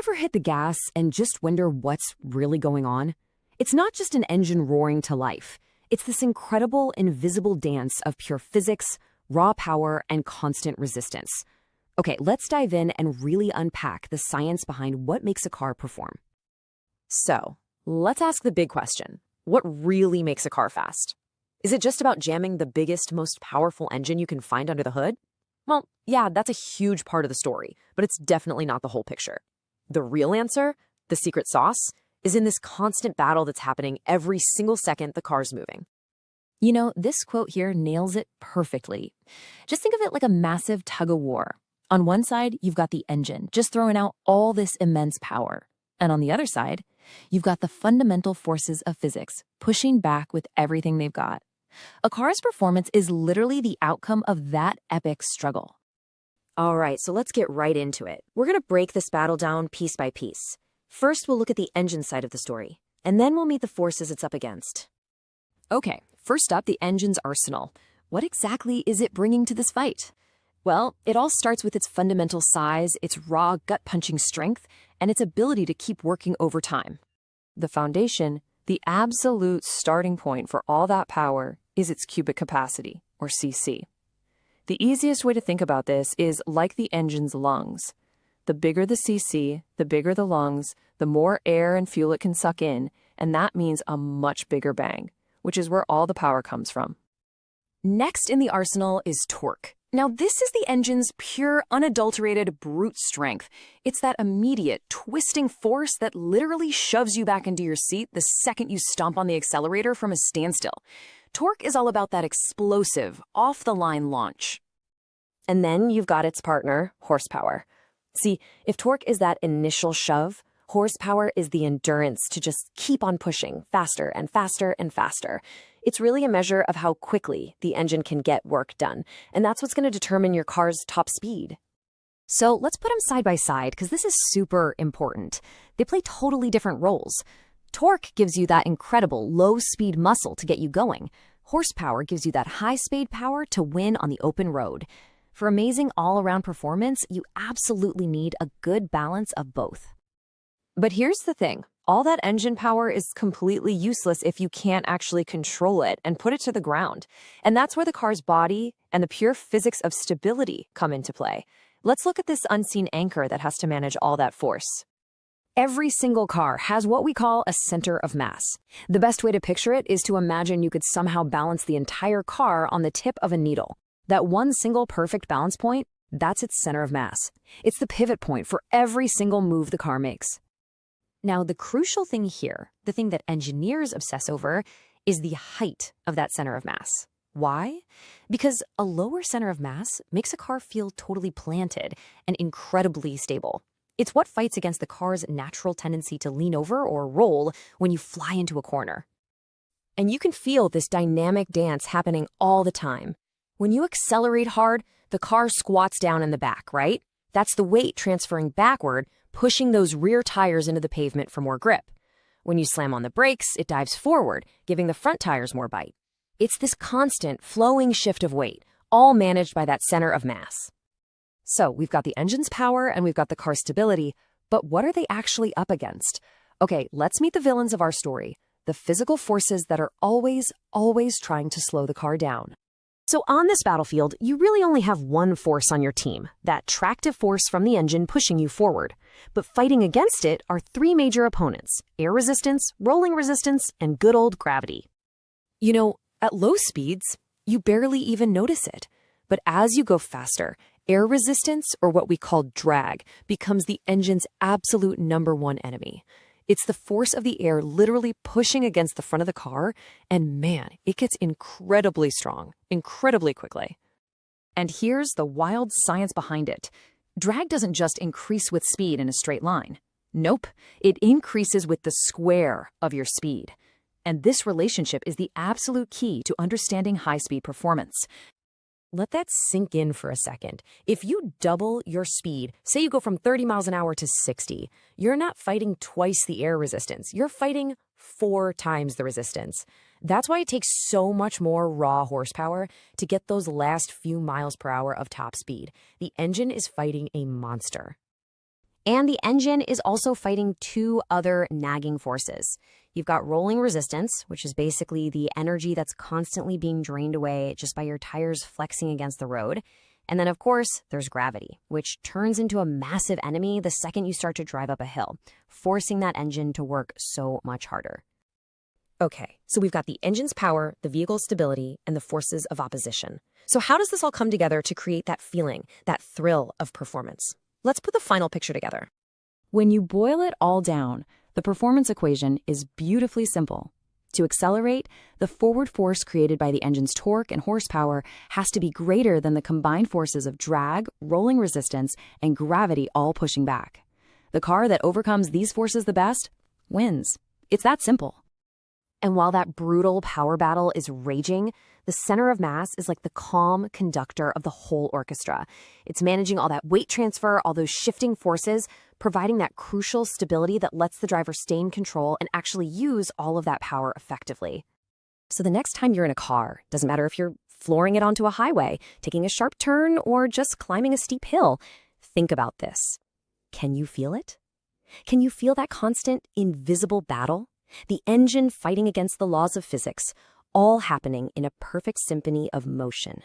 ever hit the gas and just wonder what's really going on? It's not just an engine roaring to life. It's this incredible, invisible dance of pure physics, raw power, and constant resistance. Okay, let's dive in and really unpack the science behind what makes a car perform. So, let's ask the big question. What really makes a car fast? Is it just about jamming the biggest, most powerful engine you can find under the hood? Well, yeah, that's a huge part of the story, but it's definitely not the whole picture. The real answer, the secret sauce, is in this constant battle that's happening every single second the car's moving. You know, this quote here nails it perfectly. Just think of it like a massive tug-of-war. On one side, you've got the engine, just throwing out all this immense power. And on the other side, you've got the fundamental forces of physics, pushing back with everything they've got. A car's performance is literally the outcome of that epic struggle. All right, so let's get right into it. We're going to break this battle down piece by piece. First, we'll look at the engine side of the story, and then we'll meet the forces it's up against. Okay, first up, the engine's arsenal. What exactly is it bringing to this fight? Well, it all starts with its fundamental size, its raw, gut-punching strength, and its ability to keep working over time. The foundation, the absolute starting point for all that power, is its cubic capacity, or CC. The easiest way to think about this is like the engine's lungs. The bigger the CC, the bigger the lungs, the more air and fuel it can suck in, and that means a much bigger bang, which is where all the power comes from. Next in the arsenal is torque. Now, this is the engine's pure, unadulterated, brute strength. It's that immediate, twisting force that literally shoves you back into your seat the second you stomp on the accelerator from a standstill. Torque is all about that explosive, off-the-line launch. And then you've got its partner, horsepower. See, if torque is that initial shove, horsepower is the endurance to just keep on pushing faster and faster and faster. It's really a measure of how quickly the engine can get work done, and that's what's going to determine your car's top speed. So let's put them side by side because this is super important. They play totally different roles. Torque gives you that incredible low-speed muscle to get you going. Horsepower gives you that high-speed power to win on the open road. For amazing all-around performance, you absolutely need a good balance of both. But here's the thing. All that engine power is completely useless if you can't actually control it and put it to the ground. And that's where the car's body and the pure physics of stability come into play. Let's look at this unseen anchor that has to manage all that force. Every single car has what we call a center of mass. The best way to picture it is to imagine you could somehow balance the entire car on the tip of a needle. That one single perfect balance point, that's its center of mass. It's the pivot point for every single move the car makes. Now, the crucial thing here, the thing that engineers obsess over, is the height of that center of mass. Why? Because a lower center of mass makes a car feel totally planted and incredibly stable. It's what fights against the car's natural tendency to lean over or roll when you fly into a corner. And you can feel this dynamic dance happening all the time. When you accelerate hard, the car squats down in the back, right? That's the weight transferring backward, pushing those rear tires into the pavement for more grip. When you slam on the brakes, it dives forward, giving the front tires more bite. It's this constant, flowing shift of weight, all managed by that center of mass. So we've got the engine's power and we've got the car's stability, but what are they actually up against? Okay, let's meet the villains of our story, the physical forces that are always trying to slow the car down. So on this battlefield, you really only have one force on your team, that tractive force from the engine pushing you forward. But fighting against it are three major opponents: air resistance, rolling resistance, and good old gravity. You know, at low speeds, you barely even notice it. But as you go faster, air resistance, or what we call drag, becomes the engine's absolute number one enemy. It's the force of the air literally pushing against the front of the car, and man, it gets incredibly strong, incredibly quickly. And here's the wild science behind it. Drag doesn't just increase with speed in a straight line. Nope, it increases with the square of your speed. And this relationship is the absolute key to understanding high-speed performance. Let that sink in for a second. If you double your speed, say you go from 30 miles an hour to 60, you're not fighting twice the air resistance. You're fighting 4 times the resistance. That's why it takes so much more raw horsepower to get those last few miles per hour of top speed. The engine is fighting a monster. And the engine is also fighting two other nagging forces. You've got rolling resistance, which is basically the energy that's constantly being drained away just by your tires flexing against the road. And then, of course, there's gravity, which turns into a massive enemy the second you start to drive up a hill, forcing that engine to work so much harder. Okay, so we've got the engine's power, the vehicle's stability, and the forces of opposition. So how does this all come together to create that feeling, that thrill of performance? Let's put the final picture together. When you boil it all down, the performance equation is beautifully simple. To accelerate, the forward force created by the engine's torque and horsepower has to be greater than the combined forces of drag, rolling resistance, and gravity all pushing back. The car that overcomes these forces the best wins. It's that simple. And while that brutal power battle is raging, the center of mass is like the calm conductor of the whole orchestra. It's managing all that weight transfer, all those shifting forces, providing that crucial stability that lets the driver stay in control and actually use all of that power effectively. So the next time you're in a car, doesn't matter if you're flooring it onto a highway, taking a sharp turn, or just climbing a steep hill, think about this. Can you feel it? Can you feel that constant, invisible battle? The engine fighting against the laws of physics, all happening in a perfect symphony of motion.